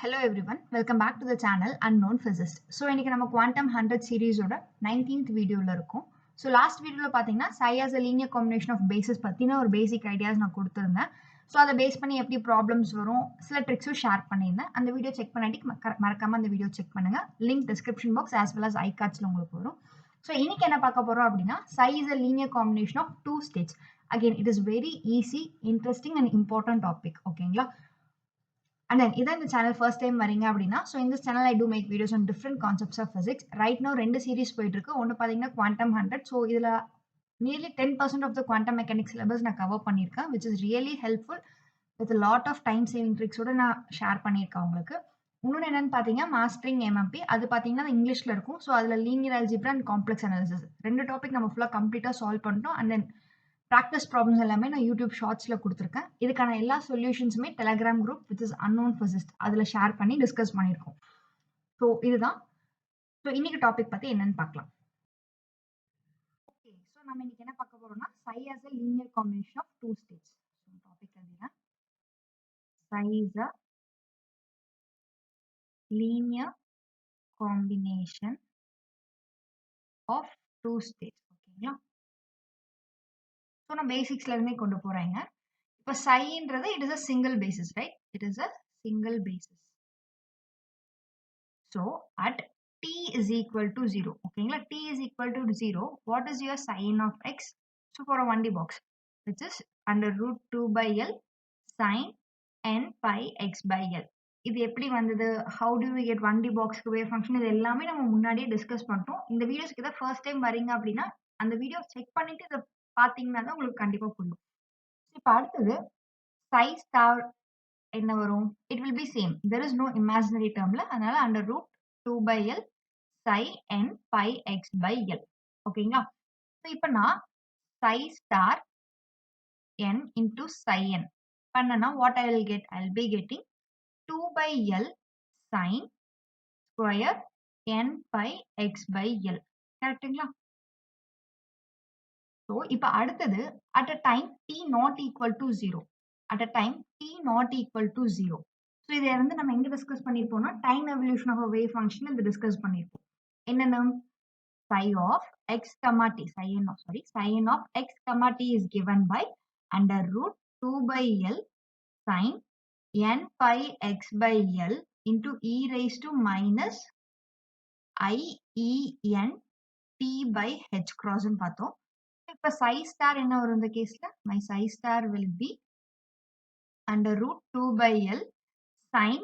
Hello everyone, welcome back to the channel Unknown Physicist. So இன்னைக்கு நம்ம Quantum 100 சீரிஸோட 19th வீடியோல இருக்கும். ஸோ லாஸ்ட் வீடியோல பார்த்தீங்கன்னா psi as a linear combination of bases பத்தின ஒரு பேசிக் ஐடியாஸ் நான் கொடுத்துருந்தேன். ஸோ அதை பேஸ் பண்ணி எப்படி ப்ராப்ளம்ஸ் வரும் சில ட்ரிக்ஸும் ஷேர் பண்ணியிருந்தேன். அந்த வீடியோ செக் பண்ணிட்டு மறக்காம அந்த வீடியோ செக் பண்ணுங்க. Link description box as well as ஐகார்ட்ஸ்ல உங்களுக்கு வரும். ஸோ இன்னைக்கு என்ன பார்க்க போறோம் அப்படின்னா psi is a linear combination of two states. Again, it is very easy, interesting and important topic. ஓகேங்களா? And then இதான் இந்த சேனல் ஃபர்ஸ்ட் டைம் வரீங்க அப்படின்னா ஸோ இந்த channel I do make videos on different concepts of physics. Right no 2 series போயிட்டு இருக்கு. ஒன்று பார்த்தீங்கன்னா குவாண்டம் 100. ஸோ இதில் nearly 10% of the quantum mechanics syllabus நான் கவர் பண்ணியிருக்கேன், which is really helpful with lot of time saving ட்ரிக்ஸோட நான் share பண்ணியிருக்கேன் உங்களுக்கு. இன்னொன்று என்னன்னு பார்த்தீங்கன்னா மாஸ்டரிங் எம்எம்பி, அது பார்த்தீங்கன்னா இங்கிலீஷில் இருக்கும். ஸோ அதில் linear algebra and complex analysis ரெண்டு டாபிக் நம்ம ஃபுல்லாக கம்ப்ளீட்டாக சால்வ் பண்ணிட்டோம். அண்ட் தென் ப்ராக்டிஸ் ப்ராப்ளம்ஸ் எல்லாமே நான் யூடியூப் ஷார்ட்ஸில் கொடுத்துருக்கேன். இதுக்கான எல்லா சொல்யூஷன்ஸுமே Telegram group which is unknown physicist அதில் ஷேர் பண்ணி டிஸ்கஸ் பண்ணியிருக்கோம். ஸோ இதுதான். ஸோ இன்னைக்கு டாபிக் பற்றி என்னன்னு பார்க்கலாம். ஓகே, ஸோ நம்ம இன்னைக்கு என்ன பார்க்க போறோம்னா psi as a linear combination of two states. Topic எழுதினா psi is a linear combination of two states. ஓகேங்களா? ஸோ நான் பேசிக்ஸ்ல இருந்தே கொண்டு போறேங்க. இப்போ psiன்றது it is a single basis, right? It is a single basis. So at t is equal to 0, ஓகேங்களா? t is equal to 0, what is your sin of x? So for a 1D box, which is under root 2 by L sin n pi x by L. இது எப்படி வந்தது? How do we get 1D box wave function? இது எல்லாமே நம்ம முன்னாடியே discuss பண்ணிட்டோம். இந்த வீடியோஸ்க்கு தான் ஃபர்ஸ்ட் டைம் வரீங்க அப்படின்னா அந்த வீடியோ செக் பண்ணிட்டு இதை பார்த்தீங்கன்னா தான் உங்களுக்கு கண்டிப்பா புரியும். இப்போ அடுத்தது psi star என்ன வரும்? It will be same. There is no imaginary termல, அதனால under root 2 by L psi n pi x by L. ஓகேங்களா? ஸோ இப்போ நான் psi star n into psi n பண்ணனா what I will get? I will be getting 2 by L sin square n pi x by L. கரெக்ட்டுங்களா? So இப்போ அடுத்தது at a time t not equal to 0. At a time t not equal to 0. So இதை வந்து நம்ம எங்க discuss பண்ணிருப்போம்னா time evolution of wave function இது discuss பண்ணிருப்போம். என்னென்ன? psi of x comma t, sin of x comma t is given by under root 2 by L sin n pi x by L into e raised to minus I e n t by h cross ன்னு பார்த்தோம். இப்போ psi star என்ன வரும் இந்த கேஸ்ல? My psi star will be under root 2 by L sin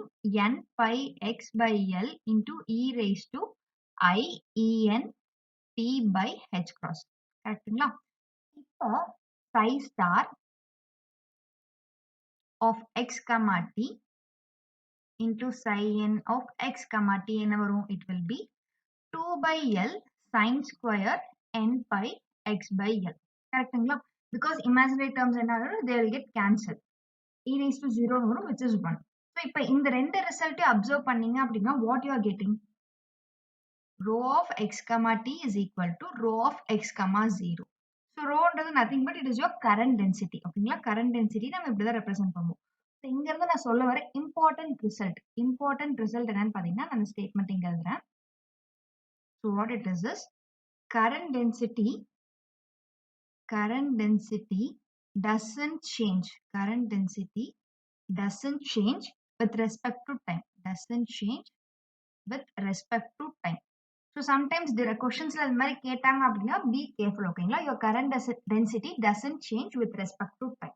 n pi x by L into e raised to I e n t by h cross. கரெக்ட்டுங்களா? இப்போ psi star of x comma t into psi n of x comma t என்ன வரும்? It will be 2 by L sin square n pi x by L. கரெக்ட்டுங்களா? Because imaginary terms என்ன ஆகும்? They will get cancelled. e raised to 0 வரும், which is 1. So இப்போ இந்த ரெண்டு result observe பண்ணீங்க அப்படின்னா what you are getting? Rho of x comma t is equal to rho of x comma 0. So rho ன்றது nothing but it is your current density. ஓகேங்களா? current density நம்ம இப்படி தான் ரெப்ரசென்ட் பண்ணுவோம். இங்க இருந்து நான் சொல்ல வர இம்பார்ட்டன்ட் ரிசல்ட் என்னன்னு பாத்தீங்கன்னா நான் ஸ்டேட்மெண்ட் இங்க எழுதுறேன். So what it is current density doesn't change. Current density doesn't change with respect to time. So sometimes there are questions la இந்த மாதிரி கேட்டாங்க அப்படின்னா be careful. ஓகேங்களா? Your current density doesn't change with respect to time.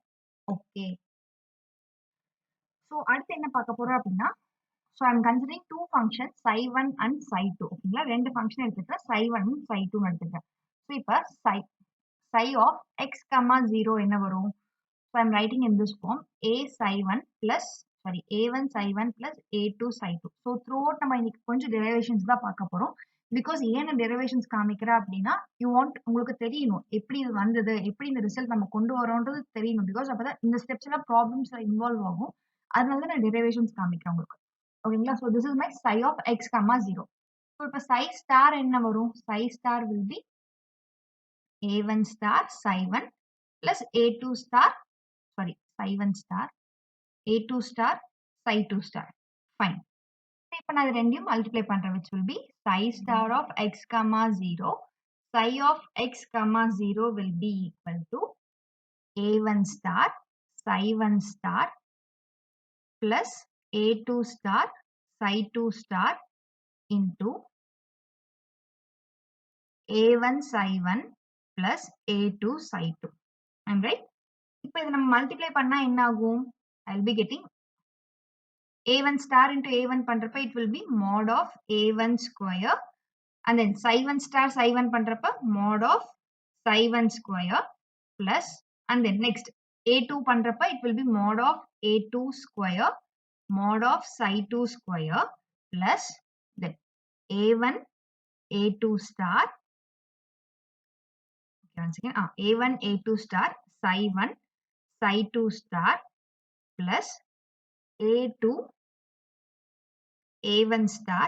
Okay. So அடுத்து என்ன பார்க்க போறோம் அப்படின்னா so I'm considering two functions psi1 and psi2. ஓகேங்களா? ரெண்டு ஃபங்க்ஷன் எடுத்துக்கிறேன், psi1 and psi2 எடுத்துக்கிறேன். So இப்போ psi of x comma 0 என்ன வரும்? So I'm writing in this form a1 psi1 plus a2 psi2. So throughout நம்ம இன்னைக்கு கொஞ்சம் டெரிவேஷன்ஸ் தான் பார்க்க போறோம். பிகாஸ் ஏன் டெரிவேஷன்ஸ் காமிக்கிறேன் அப்படின்னா உங்களுக்கு தெரியணும் எப்படி இது வந்தது, எப்படி இந்த ரிசல்ட் நம்ம கொண்டு வரோன்றது தெரியணும். பிகாஸ் அப்பதான் இந்த ஸ்டெப்ஸ் எல்லாம் ப்ராப்ளம்ஸ்ல இன்வால்வ் ஆகும். அதனால தான் நான் டெரிவேஷன்ஸ் காமிக்கிறேன் உங்களுக்கு. ஓகேங்களா? So this is my psi of x comma 0. So இப்போ psi star என்ன வரும்? Psi star will be a1 star psi1 plus a2 star psi1 star a2 star psi2 star. Fine. இப்போ நான் இது ரெண்டையும் மல்டிப்ளை பண்றேன் which will be psi star of x comma 0. Psi of x comma 0 will be equal to a1 star psi 1 star plus a2 star psi 2 star into a1 psi 1 plus a2 psi 2. I'm right? இப்போ இதை நம்ம multiply பண்ணா என்ன ஆகும்? I'll be getting a1 star into a1 பண்றப்ப it will be mod of a1 square and then psi 1 star psi 1 பண்றப்ப mod of psi 1 square plus and then next a2 பண்றப்ப it will be mod of a2 square mod of psi 2 square plus then a1 a2 star okay, once again a1 a2 star psi 1 psi 2 star plus a2 a1 star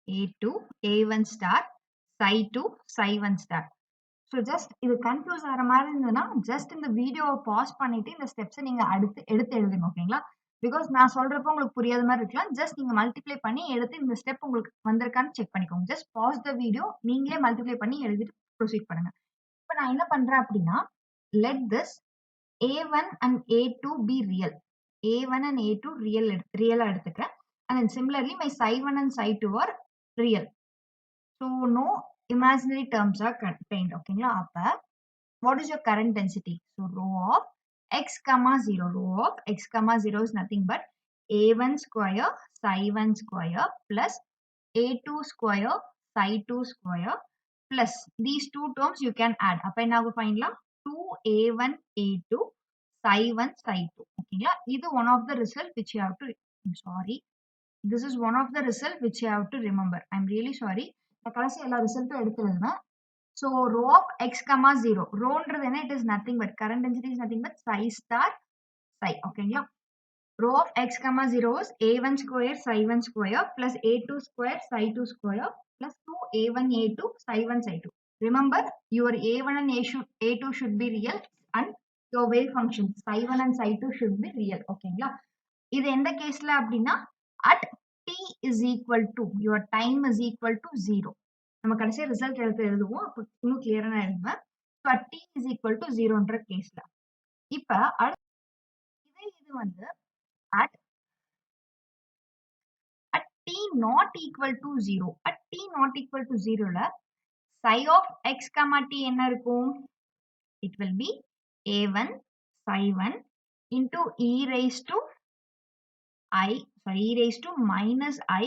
a2 a1 star psi 2 psi 1 star. So just இது confuse ஆகிற மாதிரி இருந்ததுன்னா just இந்த வீடியோவை pass பண்ணிட்டு இந்த ஸ்டெப்ஸை நீங்க எடுத்து எழுதுங்க ஓகேங்களா. பிகாஸ் நான் சொல்றப்போ உங்களுக்கு புரியாத மாதிரி இருக்கலாம். ஜஸ்ட் நீங்க மல்டிப்ளை பண்ணி எடுத்து இந்த ஸ்டெப் உங்களுக்கு வந்திருக்கான்னு செக் பண்ணிக்கோங்க. ஜஸ்ட் பாஸ் த வீடியோ, நீங்களே மல்டிப்ளை பண்ணி எழுதிட்டு ப்ரொசீட் பண்ணுங்க. இப்போ நான் என்ன பண்றேன் அப்படின்னா let this a1 and a2 be real. a1 and a2 ரியலா எடுத்துக்கிறேன். And then similarly my psi 1 and psi 2 are real. So no imaginary terms are contained. Okay, appa what is your current density? So rho of x comma 0. Rho of x comma 0 is nothing but a1 square psi 1 square plus a2 square psi 2 square plus these two terms you can add. Appa enna agu find la 2a1 a2 psi 1 psi 2. Okay, this is one of the result which you have to this is one of the result which you have to remember. I'm really sorry. கடைசி எல்லா ரிசல்ட்டும் எடுத்து எழுதுவேன். So rho of x comma 0. Rhoன்றது என்ன? It is nothing but current density is nothing but psi star psi. ஓகேங்களா? Rho of x comma 0 is a1 square psi 1 square plus a2 square psi 2 square plus 2a1 a2 psi 1 psi 2. Remember your a1 and a2 should be real and your wave function psi 1 and psi 2 should be real. ஓகேங்களா? இது எந்த கேஸ்ல அப்படின்னா at t is equal to your time is equal to 0. நம்ம கடைசியா result எடுத்து எழுதுவோம். அப்போ இன்னும் கிளியரா நான் எழுதுவேன். So at t is equal to 0ன்ற கேஸ்ல இப்ப இது வந்து at t not equal to 0. at t not equal to 0ல psi of x comma t என்ன இருக்கும்? It will be a1 psi 1 into e raised to e raised to minus I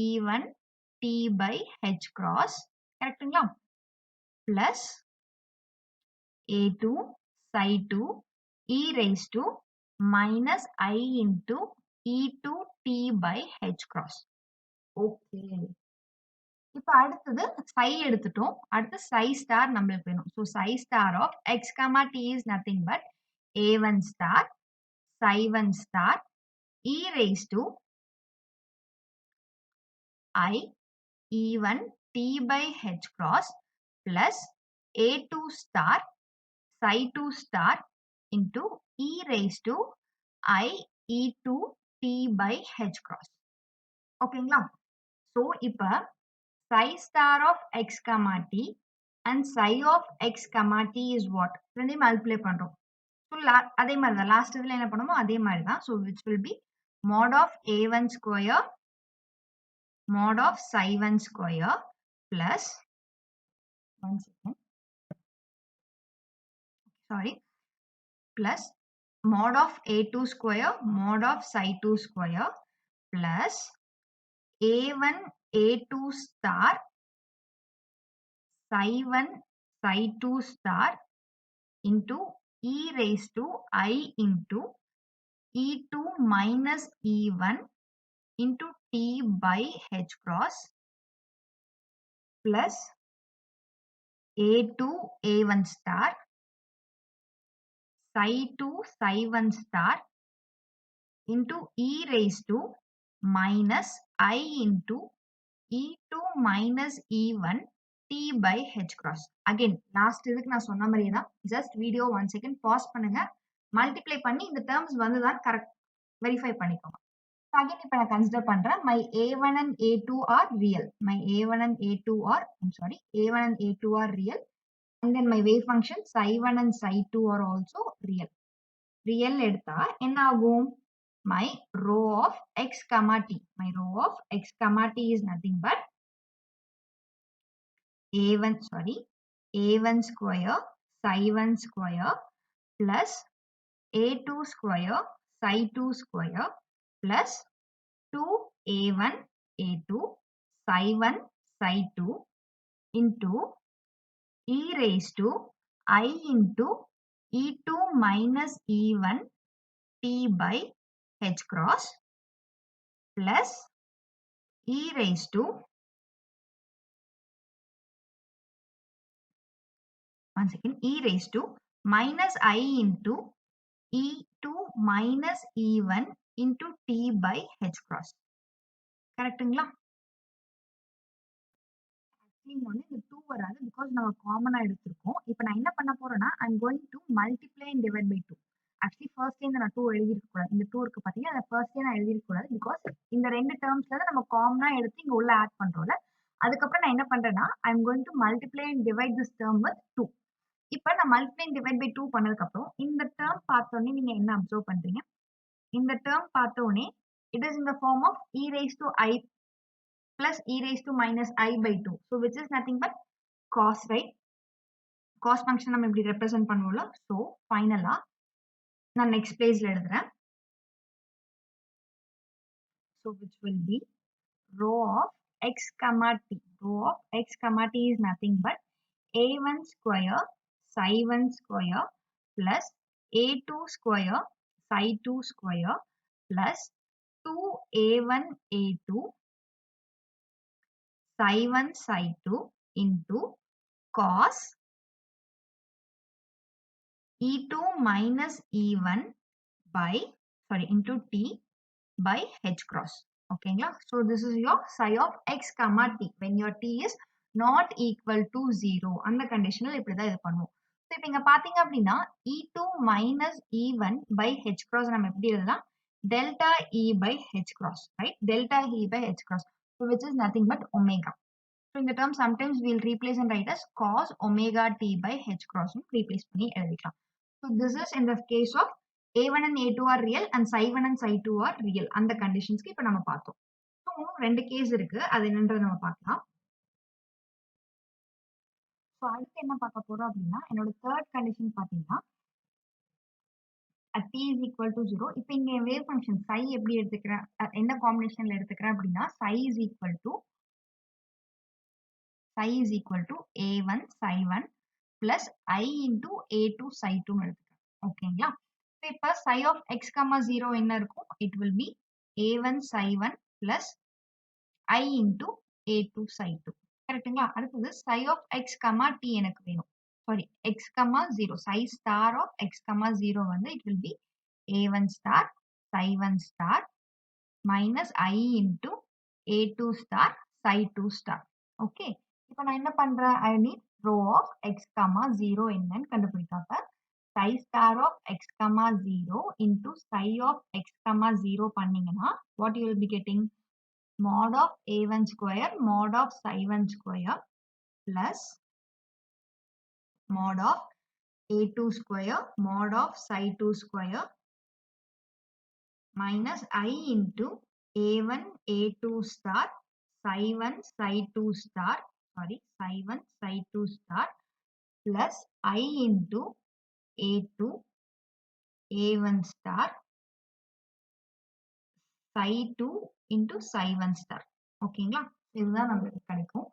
e1 t by h cross கரெக்ட்டுங்களா? plus a2 psi 2 e raised to minus I into e2 t by h cross. Okay, இப்போ அடுத்தது psi எடுத்துட்டோம். அடுத்து psi star நம்மளுக்கு வேணும். So psi star of x comma t is nothing but a1 star psi 1 star e raised to I e1 t by h cross plus a2 star psi 2 star into e raised to I e2 t by h cross. ஓகேங்களா? So இப்ப psi star of x comma t and psi of x comma t is what? ரெண்டையும் multiply பண்றோம். So அதே மாதிரி தான் last இதுல என்ன பண்ணுமோ அதே மாதிரி தான். So which will be mod of a1 square mod of psi 1 square plus plus mod of a2 square mod of psi 2 square plus a1 a2 star psi 1 psi 2 star into e raised to I into e2 minus e1 into t by h cross plus a2 a1 star psi 2 psi 1 star into e raised to minus I into e2 minus e1 t by h cross. Again last இதுக்கு நான் சொன்ன மாதிரியே தான். just video 1 second pause பண்ணுங்க. Multiply பண்ணி இந்த terms வந்துதான் correct verify பண்ணிக்கோங்க. again இப்ப நான் கன்சிடர் பண்றேன் my a1 and a2 are real. My a1 and a2 are, I'm sorry, a1 and a2 are real. And then my wave function psi1 and psi2 are also real. Real எடுத்தா என்ன ஆகும்? My row of x comma t. My row of x comma t is nothing but a1 square psi1 square plus a2 square psi2 square plus 2a1 a2 psi1 psi2 into e raised to I into e2 minus e1 t by h cross plus e raised to, one second, e raised to minus I into e2 minus e1 into t by h cross. கரெக்ட்டுங்களா? இங்க வந்து இந்த 2 வராது because நம்ம காமனா எடுத்திருக்கோம். இப்போ நான் என்ன பண்ண போறேன்னா I'm going to multiply and divide by 2. Actually first இந்த நான் 2 எழுதிருக்க கூடாது. இந்த 2 இருக்கு பாத்தீங்க, அத ஃபர்ஸ்ட் நான் எழுதிருக்க கூடாது because இந்த ரெண்டு டேர்ம்ஸ்ல தான் நம்ம காமனா எடுத்து இங்க உள்ள ஆட் பண்றோம்ல. அதுக்கப்புறம் நான் என்ன பண்றேன்னா I'm going to multiply and divide this term with 2. இப்போ நான் multiply and divide by 2 பண்ணதுக்கு அப்புறம் இந்த டேர்ம் பார்த்தோனே நீங்க என்ன அப்சர்வ் பண்றீங்க? இந்த டேர்ம் பார்த்தோனே it is in the form of e raised to I plus e raised to minus I by 2. So which is nothing but cos, right? Cos function நம்ம இப்படி represent பண்ணுவோம்ல. So finally நான் next placeல எழுதுறேன். So which will be row of x comma t. Row of x comma t is nothing but a1 square psi1 square plus a2 square psi2 square plus 2a1 a2 psi1 psi2 into cos e2 minus e1 by, into t by h cross. Okay, so this is your psi of x comma t when your t is not equal to 0. அந்த கண்டிஷனில் இப்படி தான் இது பண்ணுவோம். So இப்போ இங்க பாத்தீங்க அப்படின்னா e2 minus e1 by h cross நம்ம எப்படி எழுதலாம்? delta e by h cross, right? Delta e by h cross, so which is nothing but omega. So in the term sometimes we'll replace and write as cos omega t by h cross replace பண்ணி எழுதிக்கலாம். So this is in the case of a1 and a2 are real and psi1 and psi2 are real. அந்த கண்டிஷன்ஸ்க்கு இப்போ நம்ம பார்த்தோம். So ரெண்டு case இருக்கு, அது என்னன்றதை நம்ம பார்க்கலாம். ஸோ அடுத்து என்ன பார்க்க போறோம் அப்படின்னா என்னோட தேர்ட் கண்டிஷன் பார்த்தீங்கன்னா at t is equal to 0. இப்போ இங்க வேவ் ஃபங்க்ஷன் psi எப்படி எடுத்துக்கிறேன், என்ன காம்பினேஷன்ல எடுத்துக்கிறேன் அப்படின்னா psi is equal to a1 psi1 plus I into a2 psi2 எடுத்துக்கிறேன். ஓகேங்களா? இப்போ psi of x comma 0 என்ன இருக்கும்? It will be a1 psi1 plus I into a2 psi2. கரெக்ட்டுங்களா? அடுத்தது psi of x comma t எனக்கு வேணும். Sorry, x comma 0. psi star of x comma 0 வந்து it will be a1 star psi1 star minus I into a2 star psi2 star. Okay, இப்போ நான் என்ன பண்றேன்? I need row of x comma 0 என்னன்னு கண்டுபிடிக்காம psi star of x comma 0 into psi of x comma 0 பண்ணீங்கன்னா what you will be getting? Mod of a1 square mod of psi1 square plus mod of a2 square mod of psi2 square minus I into a1 a2 star psi1 psi2 star, sorry, psi1 psi2 star plus I into a2 a1 star psi2 into psi1 star. ஓகேங்களா? இதுதான் நமக்கு கிடைக்கும்.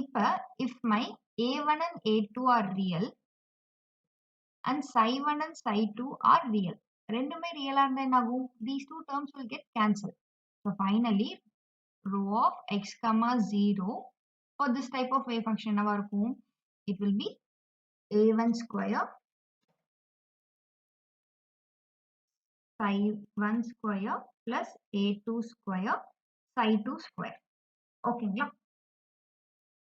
இப்போ if my a1 and a2 are real and psi1 and psi2 are real, ரெண்டுமே ரியலா இருந்தா என்ன ஆகும்? These two terms will get cancelled. So finally row of x comma 0 for this type of wave function என்னவா இருக்கும்? It will be a1 square psi1 square plus a2 square psi2 square. ஓகேங்களா?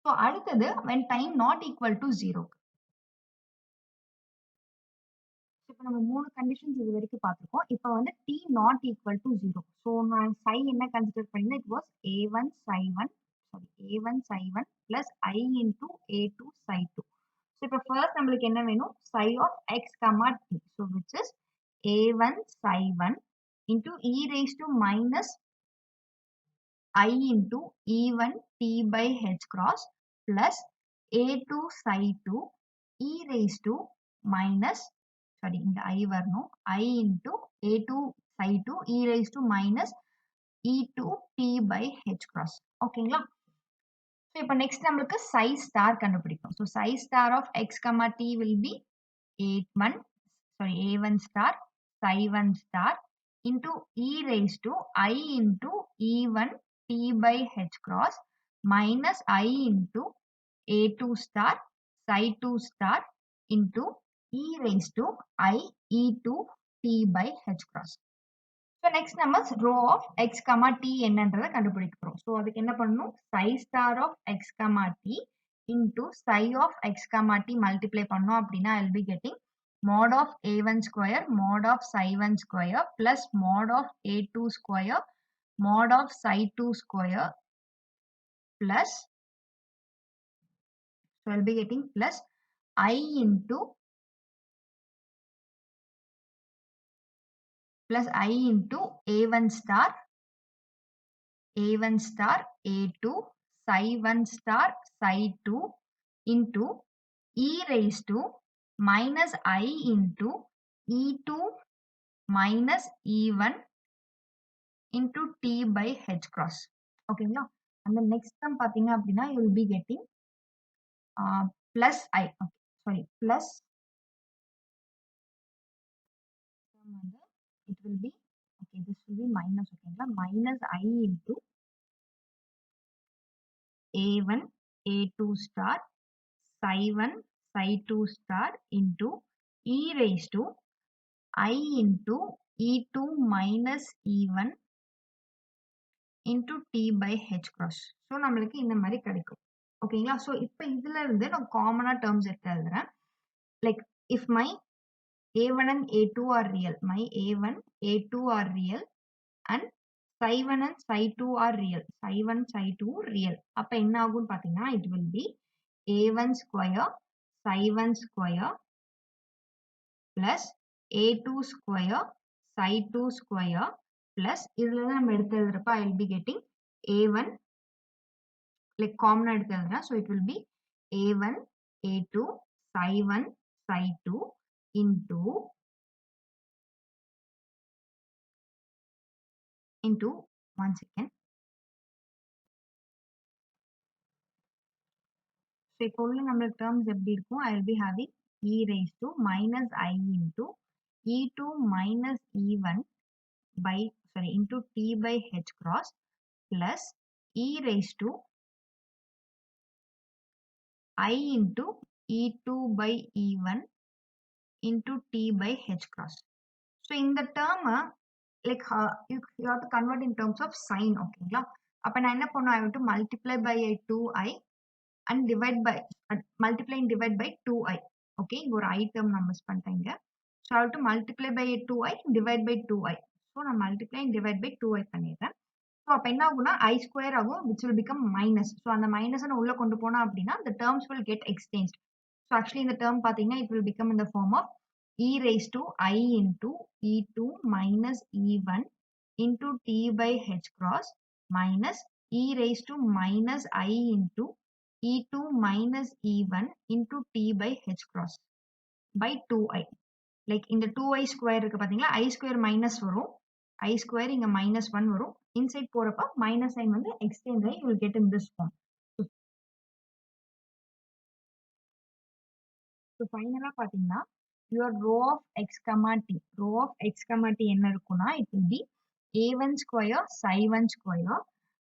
So அடுத்தது when time not equal to 0. இப்போ நம்ம 3 conditions இது வரைக்கும் பார்த்துருக்கோம். இப்போ வந்து t not equal to 0. So நான் psi என்ன கன்சிடர் பண்ணியிருந்தேன், it was a1 psi1 sorry a1 psi1 plus I into a2 psi2. So இப்போ ஃபர்ஸ்ட் நம்மளுக்கு என்ன வேணும், psi of x comma t. So which is a1 psi1 into e raised to minus I into e1 t by h cross plus a2 psi2 e raised to minus sorry இந்த I வரணும் I into a2 psi2 e raised to minus e2 t by h cross. ஓகேங்களா? So இப்போ next நம்மளுக்கு psi star கண்டுபிடிக்கும். So psi star of x comma t will be a1 star psi1 star into e raised to I into e1 t by h cross minus I into a2 star psi2 star into e raised to I e2 t by h cross. So next நம்ம row of x comma t என்னன்றதை கண்டுபிடிக்க போறோம். So அதுக்கு என்ன பண்ணணும், psi star of x comma t into psi of x comma t multiply பண்ணோம் அப்படின்னா I'll be getting mod of a1 square mod of psi1 square plus mod of a2 square mod of psi2 square plus so I'll be getting plus I into a1 star a2 psi1 star psi2 into e raised to minus I into e2 minus e1 into t by h cross. ஓகேங்களா? அந்த next டம் பாத்தீங்க அப்படின்னா you will be getting plus I sorry plus it will be okay this will be minus ஓகேங்களா minus I into a1 a2 star psi1 psi2 star into e raised to I into e2 minus e1 into t by h cross. So நம்மளுக்கு இந்த மாதிரி கிடைக்கும். ஓகேங்களா? So இப்போ இதுல இருந்து நான் காமனா டேர்ம்ஸ் எடுத்து எழுதுறேன். Like if my a1 and a2 are real, my a1 a2 are real and psi1 and psi2 are real, psi1 psi2 real. அப்ப என்ன ஆகும்னு பாத்தீங்கன்னா it will be a1 square psi1 square plus a2 square psi2 square plus இதுல நம்ம எடுத்து எழுதுறப்ப I will be getting a1 like common எடுத்து எழுதுறேன். So it will be a1 a2 psi1 psi2 into 1 second. So இப்போ உள்ள நம்மளுக்கு terms எப்படி இருக்கும், I will be having e raised to minus I into e2 minus e1 by into t by h cross plus e raised to I into e2 by e1 into t by h cross. So in the term like you have to convert in terms of sign. ஓகேங்களா? அப்ப நான் என்ன பண்ணுவேன், I have to multiply by 2i and divide by multiply and divide by 2i. okay இங்க ஒரு i term நான் miss பண்ணிட்டேங்க. So I have to multiply by 2i divide by 2i. So நான் multiply and divide by 2i பண்ணிடுறேன். So அப்ப என்ன ஆகும்னா I square ஆகும் which will become minus. So அந்த minus நான் உள்ள கொண்டு போனா அப்படின்னா the terms will get exchanged. So actually இந்த term பாத்தீங்கன்னா it will become in the form of e raised to I into e2 minus e1 into t by h cross minus e raised to minus I into e2 minus e1 into t by h cross by 2i. like இந்த 2i square இருக்கு பாத்தீங்களா, I square minus வரும், I square இங்க minus 1 வரும், inside போறப்ப minus sign வந்து exchange ஆகி you will get in this form. So finally பாத்தீங்கன்னா your row of x comma t என்ன இருக்கும்னா it will be a1 square psi1 square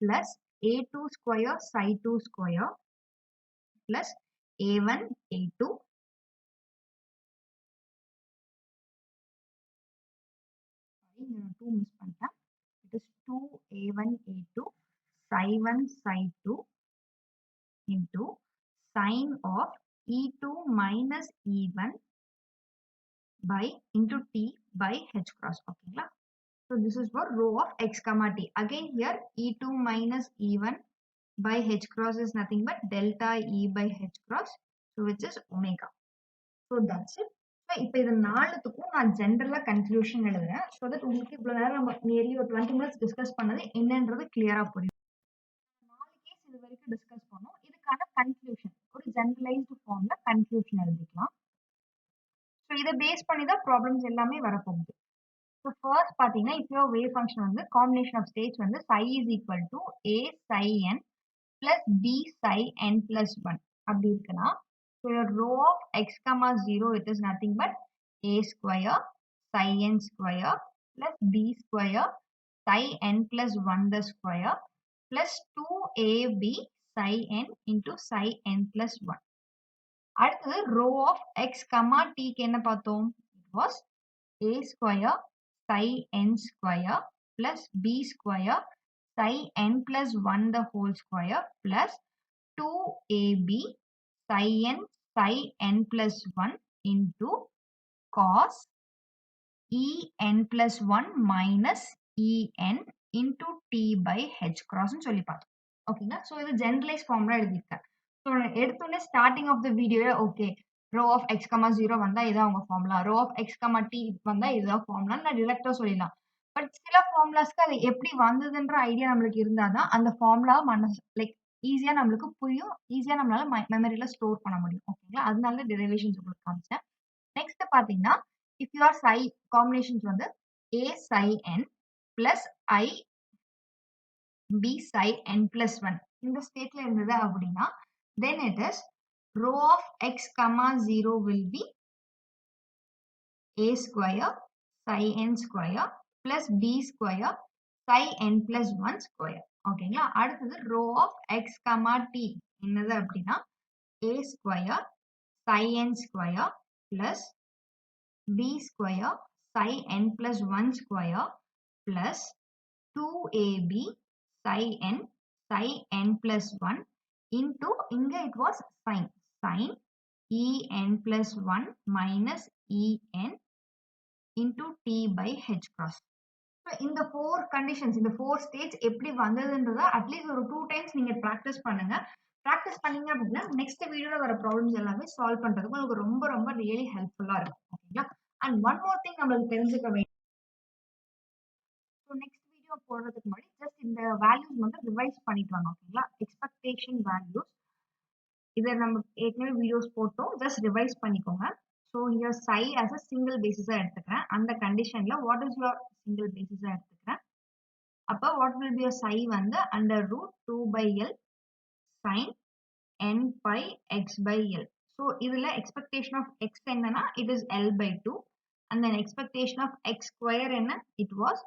plus a2 square psi2 square plus a1 a2 2 miss பண்ணிட்டேன். it is 2a1 a2 psi1 psi2 into sin of e2 minus e1 by into t by h cross. ஓகேங்களா? So this is for rho of x comma t. Again here e2 minus e1 by h cross is nothing but delta e by h cross, so which is omega. So that's it. So இப்போ இது நாலுத்துக்கும் நான் ஜென்ரலா conclusion எழுதுறேன். So that உங்களுக்கு இவ்வளவு நேரம் நம்ம nearly ஒரு 20 minutes டிஸ்கஸ் பண்ணது என்னன்றது கிளியரா புரியும். 4 கேஸ் இது வரைக்கும் டிஸ்கஸ் பண்ணோம். இதுக்கான கன்க்ளூஷன் ஒரு ஜெனரலைஸ்டு ஃபார்ம்ல கன்க்ளூஷன் எழுதிக்கலாம். ஸோ இதை பேஸ் பண்ணி தான் ப்ராப்ளம்ஸ் எல்லாமே வரப்போகுது. ஸோ ஃபர்ஸ்ட் பார்த்தீங்கன்னா இப்போ வேவ் ஃபங்க்ஷன் வந்து காம்பினேஷன் ஆஃப் ஸ்டேட்ஸ் வந்து psi is equal to a psi n plus b psi n plus 1 அப்படி இருக்குன்னா so your rho of x comma 0 it is nothing but a square psi n square plus b square psi n plus 1 the square plus 2ab psi n into psi n plus 1. அடுத்தது rho of x comma t க்கு என்ன பார்த்தோம்? It was a square psi n square plus b square psi n plus 1 the whole square plus 2ab psi n plus 1 into cos en plus 1 minus en into t by h cross ன்னு சொல்லி பார்த்தோம். ஓகேங்களா? So இது generalise ஃபார்ம்ல எழுதியிருக்கேன். So எடுத்தோடனே starting of the வீடியோவே okay rho of x comma 0 வந்தா இதான் அவங்க formula, rho of x comma t வந்தா இதுதான் ஃபார்முலா நான் டிரெக்டா சொல்லிடலாம். பட் சில ஃபார்முலாஸ்க்கு அது எப்படி வந்ததுன்ற ஐடியா நம்மளுக்கு இருந்தாதான் அந்த ஃபார்முலா மனசு லைக் ஈஸியா நம்மளுக்கு புரியும், ஈஸியா நம்மளால மெமரியில ஸ்டோர் பண்ண முடியும். ஓகேங்களா? அதனால டெரிவேஷன்ஸ் உங்களுக்கு காமிச்சேன். நெக்ஸ்ட் பாத்தீங்கன்னா இஃப் யூஆர் psi காம்பினேஷன்ஸ் வந்து a psi n plus I b psi n plus 1 இந்த ஸ்டேட்ல இருந்தது அப்படின்னா then it is rho of x comma 0 will be a square psi n square plus b square psi n plus 1 square. ஓகேங்களா? அடுத்தது rho of x comma t என்னது அப்படின்னா a square psi n square plus b square psi n plus 1 square plus 2ab psi n plus 1 into இங்க it was sin en plus 1 minus en into t by h cross. So இந்த 4 conditions இந்த 4 states எப்படி வந்ததுன்றத at least ஒரு 2 times நீங்க practice பண்ணுங்க. Practice பண்ணீங்க அப்படின்னா next வீடியோல வர ப்ராப்ளம்ஸ் எல்லாமே சால்வ் பண்றதுக்கு உங்களுக்கு ரொம்ப ரொம்ப ரியலி ஹெல்ப்ஃபுல்லா இருக்கும். ஓகேங்களா? அண்ட் ஒன் மோர் திங் நம்மளுக்கு தெரிஞ்சுக்க வேண்டிய நெக்ஸ்ட் வீடியோ போடுறதுக்கு முன்னாடி ஜஸ்ட் இந்த வேல்யூஸ் மட்டும் ரிவைஸ் பண்ணிட்டு வாங்க. ஓகேங்களா? எக்ஸ்பெக்டேஷன் வேல்யூஸ் இதை நம்ம ஏற்கனவே வீடியோஸ் போட்டோம், ஜஸ்ட் ரிவைஸ் பண்ணிக்கோங்க. So here psi as a single பேசிஸா எடுத்துக்கிறேன். அந்த கண்டிஷன்ல வாட் இஸ் யுவர் சிங்கிள் பேசிஸா எடுத்துக்கிறேன். அப்போ வாட் வில் பி psi வந்து under root 2 by l sin n pi x by l. So இதுல எக்ஸ்பெக்டேஷன் ஆஃப் x என்னன்னா it is l by 2 and then expectation of x square என்ன it was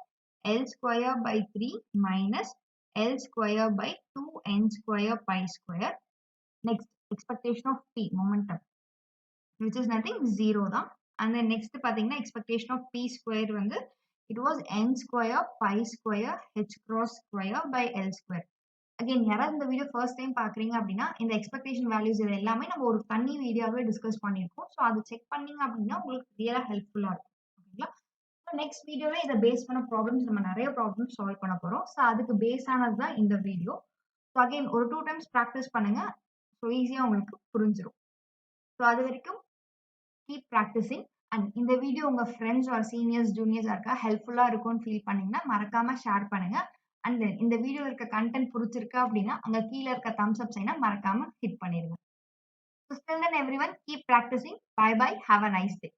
l square by 3 minus l square by 2n square pi square. Next expectation of p momentum which is nothing 0 தான். and then next பாத்தீங்கன்னா expectation of p square வந்து it was n square pi square h cross square by l square. again யாராவது இந்த video first time பாக்குறீங்க அப்படின்னா இந்த expectation values இது எல்லாமே நம்ம ஒரு தனி வீடியோவே டிஸ்கஸ் பண்ணியிருக்கோம். ஸோ அது செக் பண்ணீங்க அப்படின்னா உங்களுக்கு ரியலா ஹெல்ப்ஃபுல்லா இருக்கும். ஓகேங்களா? நெக்ஸ்ட் வீடியோல இதை பேஸ் பண்ண ப்ராப்ளம்ஸ் நம்ம நிறைய ப்ராப்ளம்ஸ் சால்வ் பண்ண போறோம். ஸோ அதுக்கு பேஸ் ஆனது தான் இந்த வீடியோ. ஸோ அகைன் ஒரு 2 டைம்ஸ் ப்ராக்டிஸ் பண்ணுங்க. ஸோ ஈஸியா உங்களுக்கு புரிஞ்சிடும். ஸோ அது வரைக்கும் கீப் ப்ராக்டிசிங். அண்ட் இந்த வீடியோ உங்க ஃப்ரெண்ட்ஸ் ஆர் சீனியர்ஸ் ஜூனியர்ஸ் இருக்கா ஹெல்ப்ஃபுல்லா இருக்கும்னு ஃபீல் பண்ணீங்கன்னா மறக்காம ஷேர் பண்ணுங்க. அண்ட் இந்த வீடியோ இருக்க கண்டென்ட் பிடிச்சிருக்கு அப்படின்னா அங்க கீழே இருக்க தம்ஸ் அப் சைனை மறக்காம ஹிட் பண்ணிடுங்க. So till then everyone keep practicing. Bye bye. Have a nice day.